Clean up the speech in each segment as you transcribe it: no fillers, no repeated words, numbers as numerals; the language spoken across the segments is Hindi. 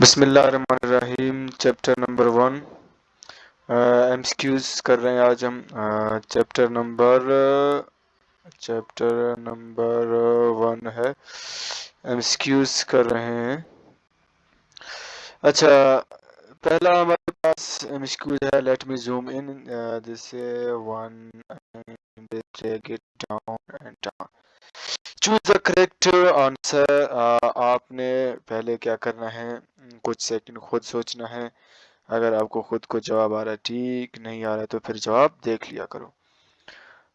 बिस्मिल्लाहिर्रहमानिर्रहीम। चैप्टर नंबर 1 एमसीक्यूज कर रहे हैं आज हम। चैप्टर नंबर 1 है, एमसीक्यूज कर रहे हैं। अच्छा, पहला हमारे पास एमसीक्यूज है। Let me zoom in this 1 and drag it down and down. Choose the correct answer. आपने पहले क्या करना है, कुछ सेकंड खुद सोचना है। अगर आपको खुद को जवाब आ रहा है, ठीक नहीं आ रहा है, तो फिर जवाब देख लिया करो।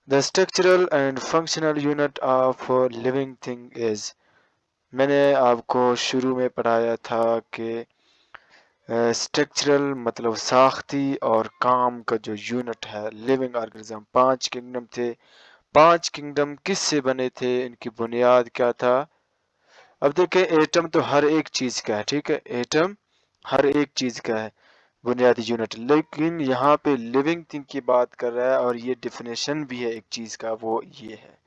The structural and functional unit of living thing is, मैंने आपको शुरू में पढ़ाया था कि स्ट्रक्चरल मतलब साख्ती और काम का जो यूनिट है लिविंग ऑर्गेनिज्म। 5 किंगडम थे। 5 किंगडम किससे बने थे, इनकी बुनियाद क्या था। अब देखें, एटम तो हर एक चीज का है, ठीक है, एटम हर एक चीज का है बुनियादी यूनिट, लेकिन यहाँ पे लिविंग थिंग की बात कर रहा है और ये डेफिनेशन भी है एक चीज का, वो ये है,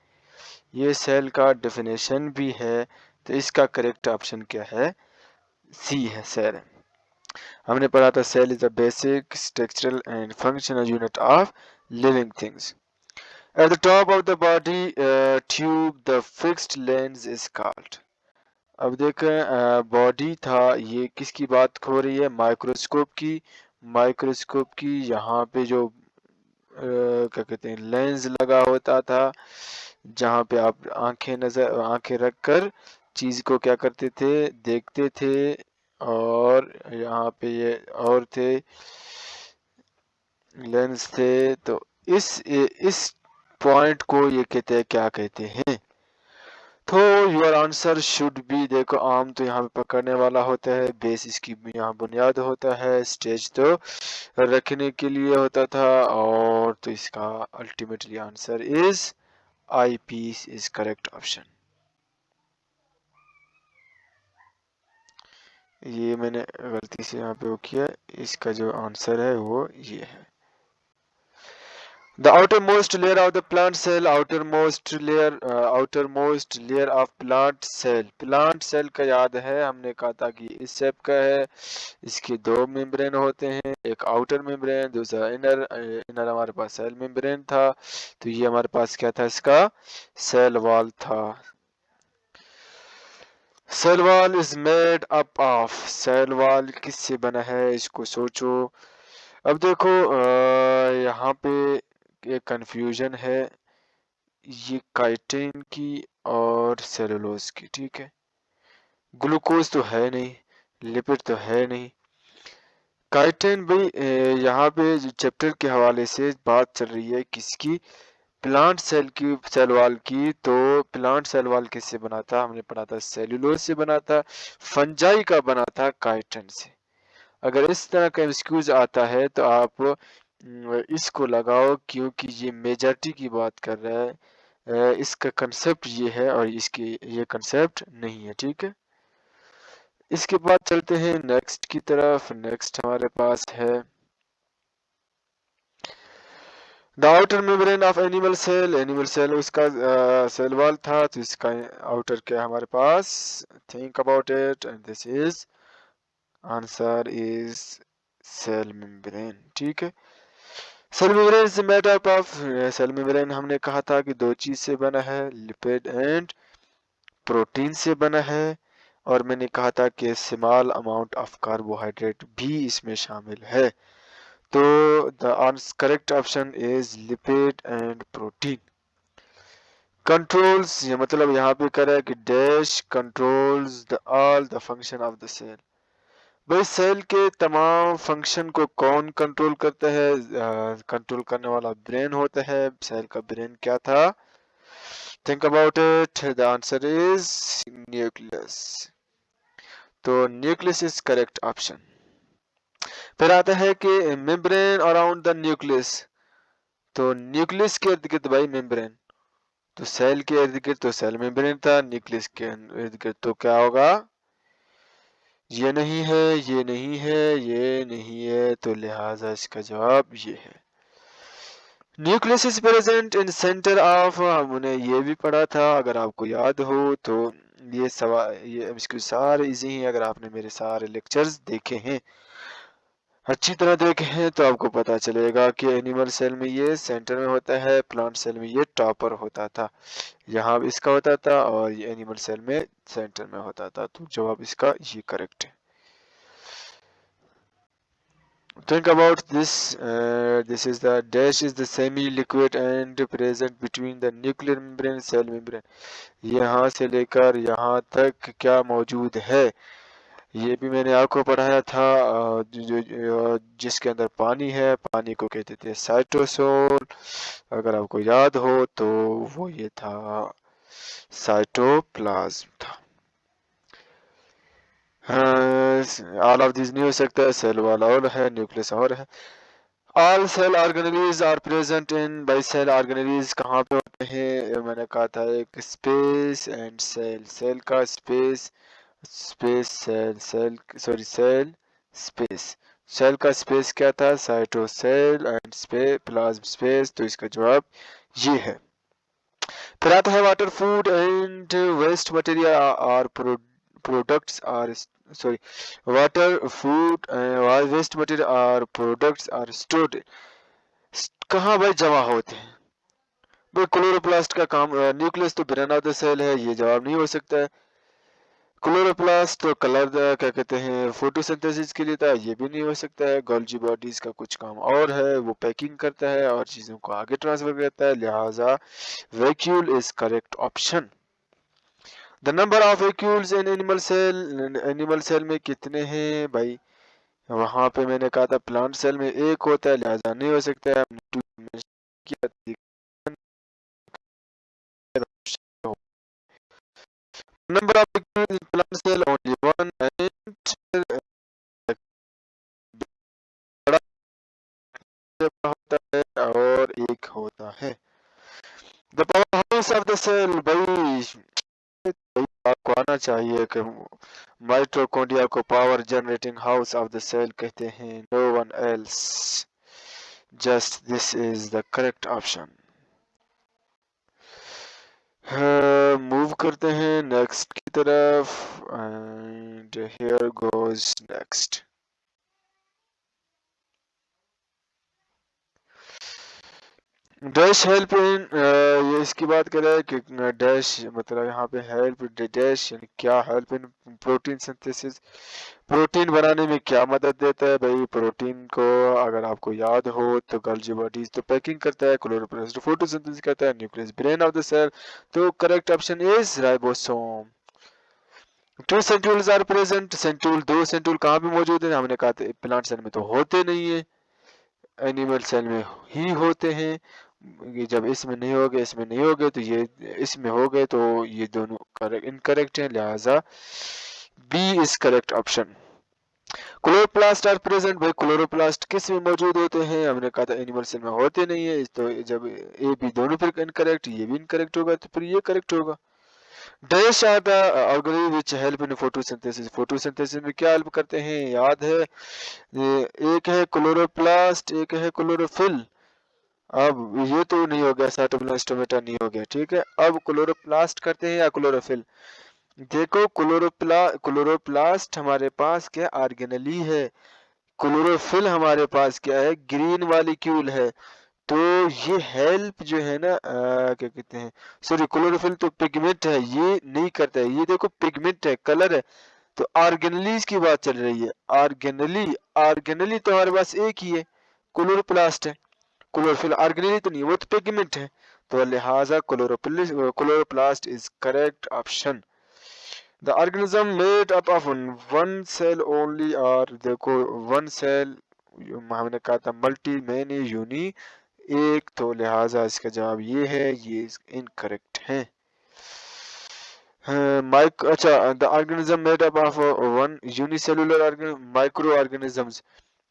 ये सेल का डेफिनेशन भी है। तो इसका करेक्ट ऑप्शन क्या है, सी है, सेल। हमने पढ़ा था cell is the basic structural and functional unit of living things. At the top of the body tube the fixed lens is called. अब देखें, बॉडी था, ये किसकी बात हो रही है, माइक्रोस्कोप की। माइक्रोस्कोप की यहाँ पे जो क्या कहते हैं, लेंस लगा होता था, जहाँ पे आप आंखें रखकर चीज को क्या करते थे, देखते थे। और यहाँ पे ये और थे, लेंस थे। तो इस पॉइंट को ये कहते हैं, क्या कहते हैं। तो योर आंसर शुड बी, देखो आम तो यहाँ पे पकड़ने वाला होता है, बेस इसकी यहाँ बुनियाद होता है, स्टेज तो रखने के लिए होता था, और तो इसका ultimately answer is eyepiece is correct option. ये मैंने गलती से यहाँ पे वो किया, इसका जो आंसर है वो ये है। The outermost layer of the plant cell, outermost layer of plant cell। plant cell का याद है, हमने कहा था कि इस शेप का है, इसके 2 मेम्ब्रेन होते हैं, एक आउटर मेम्ब्रेन, दूसरा इनर हमारे पास सेल मेम्ब्रेन था। तो ये हमारे पास क्या था, इसका सेल वॉल था। Cell wall is made up of, cell wall किससे बना है, इसको सोचो। अब देखो, यहाँ पे एक कंफ्यूजन है, ये काइटिन की और सेलुलोज की, ठीक है। ग्लूकोज तो है नहीं, लिपिड तो है नहीं। काइटिन भाई, यहाँ पे चैप्टर के हवाले से बात चल रही है किसकी, प्लांट सेल की, सेल वॉल की। तो प्लांट सेल वॉल किससे बना था, हमने पढ़ा था सेलुलोज से बना था, फंजाई का बना था काइटिन से। अगर इस तरह का एक्सक्यूज आता है तो आप इसको लगाओ, क्योंकि ये मेजॉरिटी की बात कर रहा है। इसका कंसेप्ट ये है और इसकी ये कंसेप्ट नहीं है, ठीक है। इसके बाद चलते हैं नेक्स्ट की तरफ। नेक्स्ट हमारे पास है the outer membrane of animal cell. Animal cell उसका सेल वॉल था, तो इसका आउटर क्या हमारे पास, think about it, and this is answer is cell membrane, ठीक है। Cell membrane is made up of, cell membrane हमने कहा था कि 2 चीज से बना है, लिपिड एंड प्रोटीन से बना है। और मैंने कहा था कि स्मॉल अमाउंट ऑफ कार्बोहाइड्रेट भी इसमें शामिल है। तो the correct option is lipid and protein. Controls, ये मतलब यहाँ पे कह रहा है कि dash controls the all the function of the cell. भाई सेल के तमाम फंक्शन को कौन कंट्रोल करता है, कंट्रोल करने वाला ब्रेन होता है। सेल का ब्रेन क्या था, think about it, the answer is nucleus. तो न्यूक्लियस इज करेक्ट ऑप्शन। फिर आता है कि मेम्ब्रेन अराउंड द न्यूक्लियस। तो न्यूक्लियस के इर्द गिर्द भाई मेम्ब्रेन, तो सेल के इर्द गिर्द तो सेल मेम्ब्रेन था, न्यूक्लियस के इर्द गिर्द तो क्या होगा, ये नहीं है, ये नहीं है, ये नहीं है, तो लिहाजा इसका जवाब ये है। Nucleus is present in centre of, हमने ये भी पढ़ा था अगर आपको याद हो तो, ये सवाल, ये एमसीक्यू सारे इजी हैं अगर आपने मेरे सारे लेक्चर्स देखे हैं, अच्छी तरह देखे हैं, तो आपको पता चलेगा कि एनिमल सेल में ये सेंटर में होता है, प्लांट सेल में ये टॉपर होता था, यहाँ इसका होता था, और ये एनिमल सेल में सेंटर में होता था। तो जवाब इसका ये करेक्ट है। Think about this. This is the dash is the semi-liquid and present between the nuclear membrane and cell membrane. यहाँ से लेकर यहाँ तक क्या मौजूद है, ये भी मैंने आपको पढ़ाया था। जिसके अंदर पानी है, पानी को कहते थे साइटोसोल, अगर आपको याद हो तो वो ये था साइटोप्लाज्म था। ऑल ऑफ दिस नहीं हो सकता है, सेल वाला और है, न्यूक्लियस और है। All cell organelles are present in, by cell organelles कहाँ पे होते हैं, मैंने कहा था एक स्पेस एंड सेल, सेल का space, space cell, cell sorry cell space, cell का स्पेस क्या था, cytosol and space plasm space, तो इसका जवाब ये है। फिर आता है water, food and waste material or products are sorry water, food, waste material or products are stored, कहाँ भाई जमा होते हैं भाई, क्लोरोप्लास्ट का काम, न्यूक्लियस तो ब्रेन ऑफ द सेल है, ये जवाब नहीं हो सकता है। क्लोरोप्लास्ट तो कलर क्या कहते हैं फोटोसिंथेसिस के लिए था, ये भी नहीं हो सकता है। गोल्जी बॉडीज का कुछ काम और है, वो पैकिंग करता है और चीजों को आगे ट्रांसफर करता है, लिहाजा vacuole is correct option. The number of vacuoles in animal cell, animal cell में कितने हैं भाई, वहां पे मैंने कहा था प्लांट सेल में एक होता है, लिहाजा नहीं हो सकता है। Number of vacuoles in plant cell only one, and होता है और एक होता है। The power house of the cell, भाई आपको आना चाहिए कि माइटोकॉन्ड्रिया को power generating house of the cell कहते हैं, no one else, just this is the correct option. Move करते हैं नेक्स्ट की तरफ, and here goes next. Dash help in, ये इसकी बात कर रहा है कि डैश मतलब यहाँ पे हेल्प, डैश यानी क्या, help in protein synthesis, protein बनाने में क्या मदद देता है भाई, प्रोटीन को अगर आपको याद हो तो गोल्जी बॉडीज तो पैकिंग करता है, क्लोरोप्लास्ट फोटोसिंथेसिस करता है, nucleus brain of the cell, तो correct option is ribosome. Two centrioles are present, centriole, दो सेंट्यूल कहाँ पे मौजूद है, हमने कहा था प्लांट सेल में तो होते नहीं है, एनिमल सेल में ही होते हैं। ये जब इसमें नहीं हो गए, इसमें नहीं हो गए, तो ये इसमें हो गए, तो ये दोनों करेक्ट इनकरेक्ट हैं, लिहाजा B is correct option. Chloroplast are present, भाई क्लोरोप्लास्ट किस में मौजूद होते हैं, हमने कहा था एनिमल सेल में होते नहीं है, तो जब ए बी दोनों फिर इनकरेक्ट, ये भी इनकरेक्ट होगा, तो फिर ये करेक्ट होगा। Dash are the organism which help in photosynthesis, photosynthesis में क्या हेल्प करते हैं, याद है, एक है क्लोरोप्लास्ट, एक है क्लोरोफिल। अब ये तो नहीं हो गया, साइटोप्लास्टोमेटा नहीं हो गया, ठीक है। अब क्लोरोप्लास्ट करते हैं या क्लोरोफिल, देखो क्लोरोप्लास्ट हमारे पास क्या ऑर्गेनली है, क्लोरोफिल हमारे पास क्या है, ग्रीन वालिक्यूल है, तो ये हेल्प जो है ना, क्या कहते हैं, सॉरी क्लोरोफिल तो पिगमेंट है, ये नहीं करता है, ये देखो पिगमेंट है, कलर है, तो ऑर्गेनलीज की बात चल रही है, ऑर्गेनली, ऑर्गेनली तो हमारे पास एक ही है, क्लोरोप्लास्ट है, क्लोरोफिल ऑर्गेनली तो नहीं, वो तो पिगमेंट है, तो लिहाजा chloroplast is correct option. The organism made up of one cell only, और देखो वन सेल हमने कहा था मल्टी मैनी यूनी एक, तो लिहाजा इसका जवाब ये है, ये इनकरेक्ट है। अच्छा, the organism made up of one unicellular micro organisms,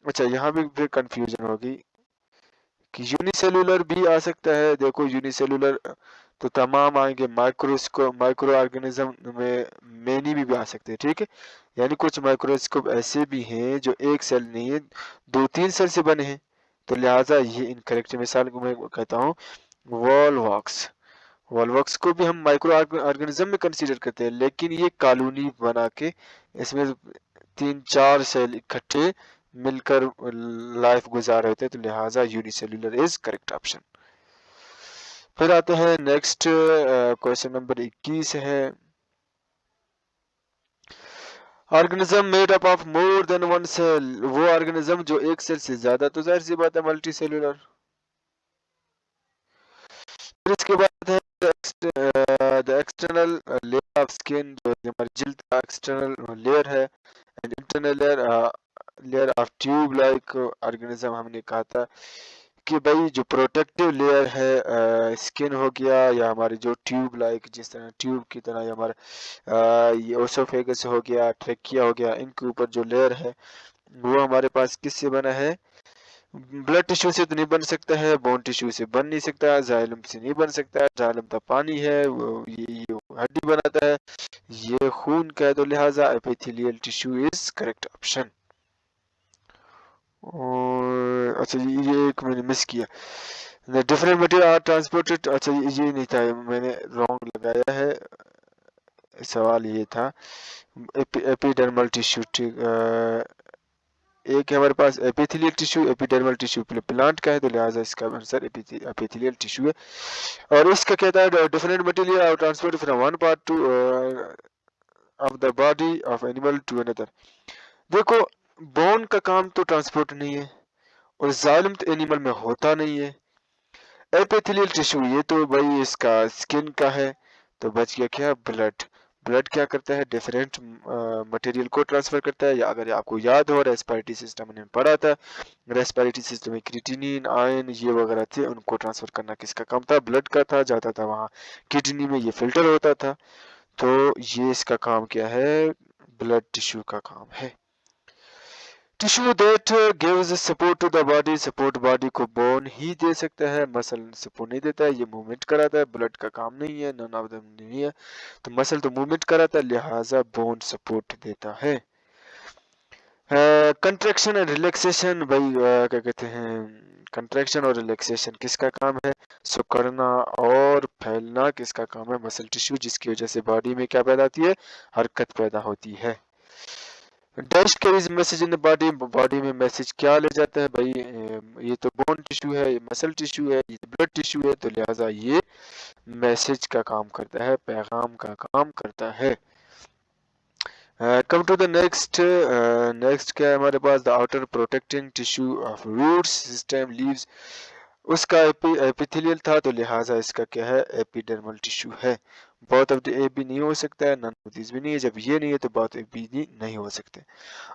अच्छा यहाँ भी फिर कंफ्यूजन होगी कि यूनिसेलुलर भी आ सकता है, देखो यूनिसेलुलर तो तमाम आएंगे, माइक्रो ऑर्गेनिज्म में मेनी भी आ सकते हैं, ठीक है, यानी कुछ माइक्रोस्कोप ऐसे भी हैं जो एक सेल नहीं है, दो तीन सेल से बने हैं, तो लिहाजा ये इनकरेक्ट। मिसाल को मैं कहता हूँ वॉल वॉक्स, वॉलवॉक्स को भी हम माइक्रो ऑर्गेनिज्म में कंसीडर करते हैं, लेकिन ये कॉलोनी बना के इसमें 3-4 सेल इकट्ठे मिलकर लाइफ गुजार रहे थे, तो लिहाजा यूनिसेल्युलर इज करेक्ट ऑप्शन। फिर आते हैं नेक्स्ट क्वेश्चन नंबर 21 है, organism made up of more than one cell, वो ऑर्गेनिज्म जो एक सेल से ज्यादा, तो जाहिर सी बात है मल्टी सेल्यूलर। फिर इसके बाद है the external layer of skin, जो हमारी जिल्द का एक्सटर्नल लेयर है, and internal layer of tube like organism. हमने कहा था कि भाई जो प्रोटेक्टिव लेयर है स्किन हो गया, या हमारी जो ट्यूब लाइक जिस तरह ट्यूब की तरह, या हमारा ये ओसोफेगस हो गया, ट्रेकिया हो गया, इनके ऊपर जो लेयर है वो हमारे पास किससे बना है? ब्लड टिश्यू से तो नहीं बन सकता है, बोन टिश्यू से बन नहीं सकता, जाइलम से नहीं बन सकता है, जाइलम तो पानी है, ये हड्डी बनाता है, ये खून का है, तो लिहाजा epithelial tissue is correct option. और अच्छा ये एक मैंने मिस किया, डिफरेंट मटेरियल आर ट्रांसपोर्टेड, अच्छा ये नहीं था, मैंने रॉन्ग लगाया है, सवाल ये था एपिडर्मल टिश्यू, एक है हमारे पास epithelial tissue, epidermal tissue plant का है, तो लिहाजा इसका आंसर एपिथेलियल टिश्यू है। और इसका कहता है different material are transport from one part to of the body of animal to another. देखो बोन का काम तो ट्रांसपोर्ट नहीं है, और जाइलम तो एनिमल में होता नहीं है। एपिथेलियल टिश्यू ये तो भाई इसका स्किन का है, तो बच गया क्या? ब्लड। ब्लड क्या करता है? डिफरेंट मटेरियल को ट्रांसफर करता है, या अगर आपको याद हो रेस्पिरेटरी सिस्टम हमने पढ़ा था, रेस्पिरेटरी सिस्टम में क्रिएटिनिन, आयन ये वगैरह थे, उनको ट्रांसफर करना किसका काम था? ब्लड का था, जाता था वहाँ किडनी में, ये फिल्टर होता था, तो ये इसका काम क्या है? ब्लड टिश्यू का काम है। Tissue that gives support to the body, support body को बोन ही दे सकता है, मसल सपोर्ट नहीं देता है, ये मूवमेंट कराता है, ब्लड का काम नहीं है, नन ऑफ देम नहीं है, तो मसल तो मूवमेंट कराता है, लिहाजा बोन सपोर्ट देता है। कंट्रैक्शन एंड रिलैक्सेशन, भाई क्या कहते हैं, कंट्रैक्शन और रिलैक्सेशन किसका काम है? सिकुड़ना और फैलना किसका काम है? मसल टिश्यू, जिसकी वजह से बॉडी में क्या पैदा होती है? हरकत पैदा होती है। Dash carries message in the body, body में मैसेज क्या ले जाता है भाई? ये तो बोन टिश्यू है, ये मसल टिश्यू है, ये ब्लड टिश्यू है, तो लिहाजा ये मैसेज का काम करता है, पैगाम का काम करता है। Come to the next, next क्या है हमारे पास? The outer protecting tissue of roots system leaves, उसका एपिथेलियल था, तो लिहाजा इसका क्या है? एपिडर्मल टिश्यू है। बोथ ऑफ द ए भी नहीं हो सकता है, नन ऑफ दिस भी नहीं है, जब ये नहीं है तो बोथ बी नहीं हो सकते।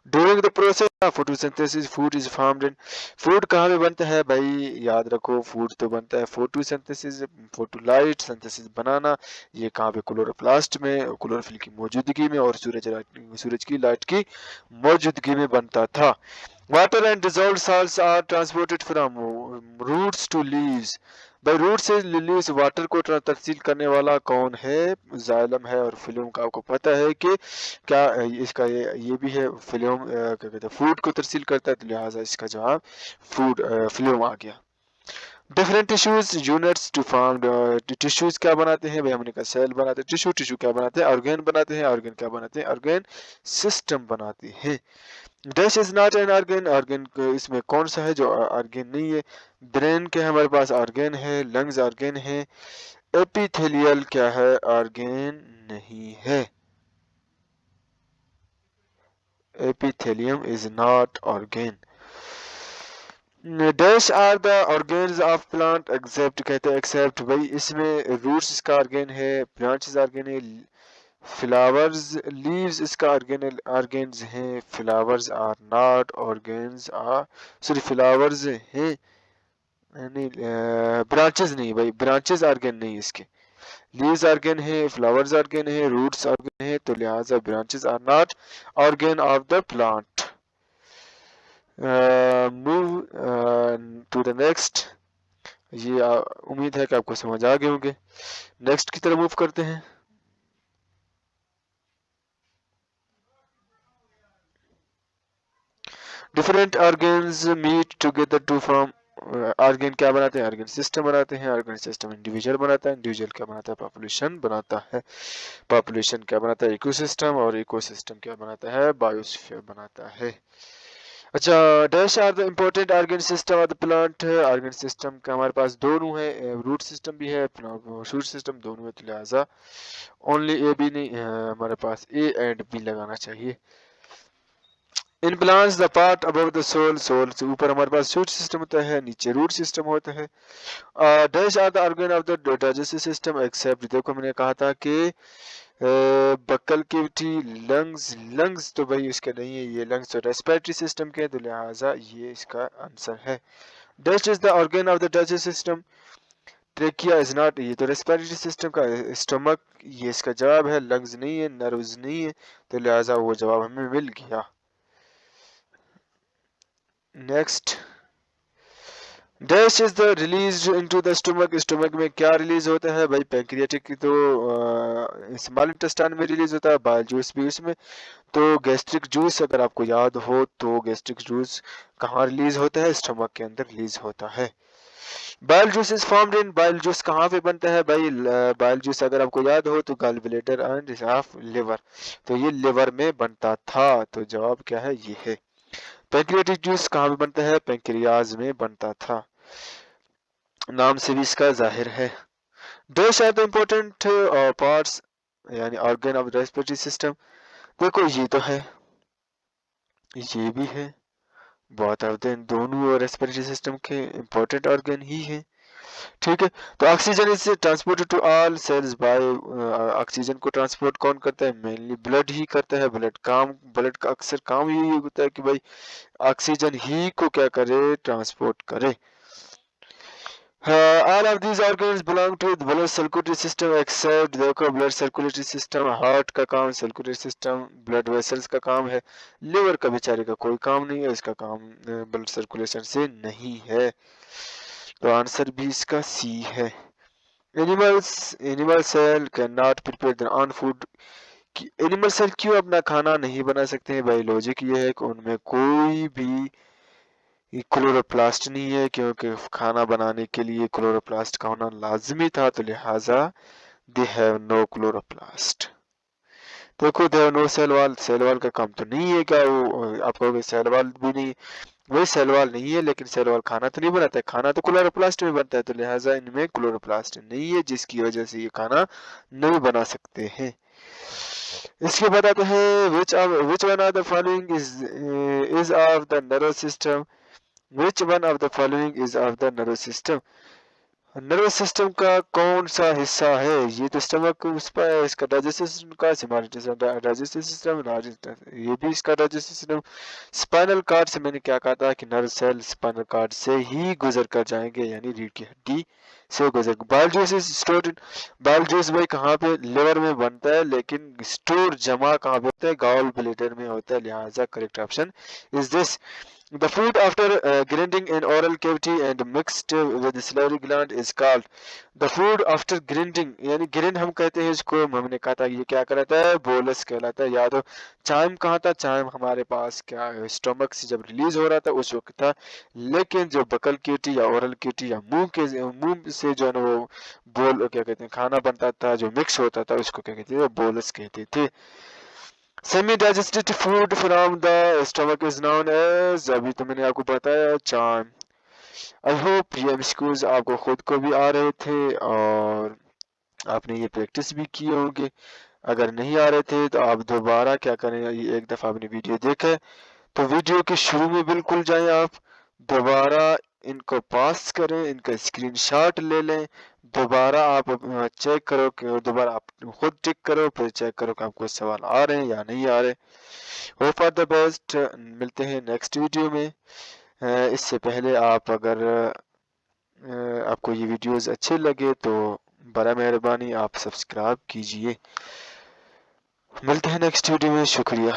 During the process of photosynthesis food is formed in, food कहाँ पे बनता है भाई? याद रखो फूड तो बनता है फोटोसिंथेसिस, फोटोलाइट सिंथेसिस बनाना, ये कहाँ पे? क्लोरोप्लास्ट में, क्लोरोफिल की मौजूदगी में, और सूरज की लाइट की मौजूदगी में बनता था। Water and dissolved salts are transported from roots to leaves, भाई रूट से लीव्स वाटर को तरसील करने वाला कौन है? जाइलम है। और फिल्म का आपको पता है कि क्या इसका ये भी है, फिल्म क्या कहते हैं, फूड को तरसील करता है, तो लिहाजा इसका जवाब फूड फिल्म आ गया। Different tissues units to form, tissues क्या बनाते हैं भाई? हमने कहा सेल बनाते हैं टिश्यू, टिश्यू क्या बनाते हैं? ऑर्गेन बनाते हैं, ऑर्गेन क्या बनाते हैं? ऑर्गेन सिस्टम बनाते हैं। Dash is not an organ, organ इसमें कौन सा है जो ऑर्गेन नहीं है? ब्रेन के हमारे पास ऑर्गेन है, लंग्स ऑर्गेन है, एपिथेलियल क्या है? ऑर्गेन नहीं है, epithelium is not organ. Dash are the organs of plant except, कहते हैं एक्सेप्ट, भाई इसमें रूट्स इसका ऑर्गेन है, ब्रांचेस ऑर्गेन है, फ्लावर्स लीव्स इसका ऑर्गेनल ऑर्गेन्स हैं, flowers are not organs, or sorry flowers हैं नहीं, ब्रांचेस नहीं भाई, ब्रांचेस ऑर्गेन नहीं इसके, लीव्स ऑर्गेन है, फ्लावर्स ऑर्गेन है, रूट्स ऑर्गेन है, तो लिहाजा branches are not organ of the plant. Move to the next, ये उम्मीद है कि आपको समझ आ गए होंगे। नेक्स्ट की तरफ मूव करते हैं। Different organs meet together to form, organ क्या बनाते हैं, ऑर्गन सिस्टम बनाते हैं, ऑर्गन सिस्टम इंडिविजुअल बनाता है, इंडिविजुअल क्या बनाता है, पॉपुलेशन बनाता है, पॉपुलेशन क्या बनाता है, इकोसिस्टम, और इकोसिस्टम क्या बनाता है, बायोस्फीयर बनाता है। अच्छा, dash are the important organ system of the plant. Organ system का हमारे पास दोनों है, रूट सिस्टम भी है, शूट सिस्टम दोनों है, तो लिहाजा ओनली ए बी नहीं, हमारे पास ए एंड बी लगाना चाहिए। In plants the part above the soil, soil से ऊपर हमारे पास शूट सिस्टम होता है, नीचे रूट सिस्टम होता है। Dash are the organ of the digestive system except, देखो मैंने कहा था कि बक्कल कैविटी, लंग्स, लंग्स तो भाई इसके नहीं है, ये लंग्स तो रेस्पिरेटरी सिस्टम के, तो लिहाजा ये इसका आंसर है। Dust is the organ of the digestive system, trachea is not, ये तो रेस्पिरेटरी सिस्टम का, स्टमक ये इसका जवाब है, लंग्स नहीं है, नर्व्स नहीं है, तो लिहाजा वो जवाब हमें मिल गया। Next, dash is the release into the stomach, stomach में क्या रिलीज होता है भाई, पैंक्रियाटिक तो स्मॉल इंटेस्टाइन में रिलीज होता है, बाइल जूस भी उसमें, तो गैस्ट्रिक जूस अगर आपको याद हो तो गैस्ट्रिक जूस कहाँ रिलीज होता है, स्टमक के अंदर रिलीज होता है। Bile juice is formed in, bile juice कहाँ पे बनता है भाई, बाइल जूस अगर आपको याद हो तो gall bladder and of liver, तो ये लिवर में बनता था, तो जवाब क्या है, ये है। पैंक्रियाटिक जूस कहाँ पे बनता है, पैंक्रियाज में बनता था, नाम से भी इसका जाहिर है। Dash are the important parts यानी ऑर्गन ऑफ रेस्पिरेटरी सिस्टम, देखो ये तो है, ये भी है, बहुत ऑफ देन दोनों रेस्पिरेटरी सिस्टम के इम्पोर्टेंट ऑर्गन ही हैं, ठीक है। तो oxygen is transported to all cells by, oxygen को ट्रांसपोर्ट कौन करता है, मेनली ब्लड ही करता है, ब्लड का अक्सर काम यही होता है कि भाई ऑक्सीजन ही को क्या करे, ट्रांसपोर्ट करे। All of these organs belong to the blood circulatory system except, देखो blood circulatory system, हार्ट का काम सर्कुलेटरी सिस्टम, ब्लड वेसल्स का काम है, लिवर का बेचारे का कोई काम नहीं है, इसका काम ब्लड सर्कुलेशन से नहीं है, तो आंसर भी इसका सी है। Animal cell can not prepare their own food, animal cell क्यों अपना खाना नहीं बना सकते हैं भाई, लॉजिक ये है कि उनमें कोई भी क्लोरोप्लास्ट नहीं है, क्योंकि खाना बनाने के लिए क्लोरोप्लास्ट का होना लाजमी था, तो लिहाजा दे हैव नो क्लोरोप्लास्ट। देखो they have no cell wall, cell wall का काम तो नहीं है क्या, वो आप कहोगे सेल वॉल भी नहीं, वही सेल वॉल नहीं है, लेकिन सेल वॉल खाना तो नहीं बनाता है, खाना तो क्लोरोप्लास्ट में बनता है, तो लिहाजा इनमें क्लोरोप्लास्ट नहीं है, जिसकी वजह से ये खाना नहीं बना सकते हैं। इसके बाद आता है which one of the following is of the nervous system, Which one of the following is of the nervous system? Nervous system का कौन सा हिस्सा है, ये तो स्टमक उस पर है, इसका डाइजेस्टिव सिस्टम का, डाइजेस्टिव सिस्टम, ये भी इसका डाइजेस्टिव सिस्टम। स्पाइनल कार्ड से मैंने क्या कहा था कि नर्व सेल स्पाइनल कार्ड से ही गुजर कर जाएंगे, यानी रीढ़ की हड्डी से गुजर। Bile juice is stored in, bile juice भाई कहाँ पे, लिवर में बनता है, लेकिन स्टोर जमा कहाँ पे होता है, गॉल ब्लैडर में होता है, लिहाजा correct option is this. The food after grinding in oral cavity and mixed with salivary gland is called, the food after grinding, यानी ग्रिंड हम कहते हैं इसको, हमने कहा था ये क्या कहलाता है, बोलस कहलाता है, याद हो। चाइम कहाँ था, चाइम हमारे पास क्या स्टमक से जब रिलीज हो रहा था उस वक्त था, लेकिन जो बकल क्यूटी या ओरल क्यूटी या मुंह से जो है ना वो बोल क्या कहते हैं खाना बनता था, जो मिक्स होता था, उसको क्या कहते थे, बोलस कहते थे। Semi digested food from the stomach is known as, अभी तो मैंने आपको बताया, चाइम। आई होप ये एमसीक्यूज आपको खुद को भी आ रहे थे और आपने ये प्रैक्टिस भी किए होंगे। अगर नहीं आ रहे थे तो आप दोबारा क्या करें, ये एक दफ़ा आपने वीडियो देखा तो वीडियो के शुरू में बिल्कुल जाएं, आप दोबारा इनको पास करें, इनका स्क्रीनशॉट ले लें, दोबारा आप चेक करो कि दोबारा आप खुद टिक करो, फिर चेक करो कि आपको सवाल आ रहे हैं या नहीं आ रहे। होप फॉर द बेस्ट, मिलते हैं नेक्स्ट वीडियो में। इससे पहले आप अगर आपको ये वीडियोस अच्छे लगे तो बड़ा मेहरबानी आप सब्सक्राइब कीजिए। मिलते हैं नेक्स्ट वीडियो में, शुक्रिया।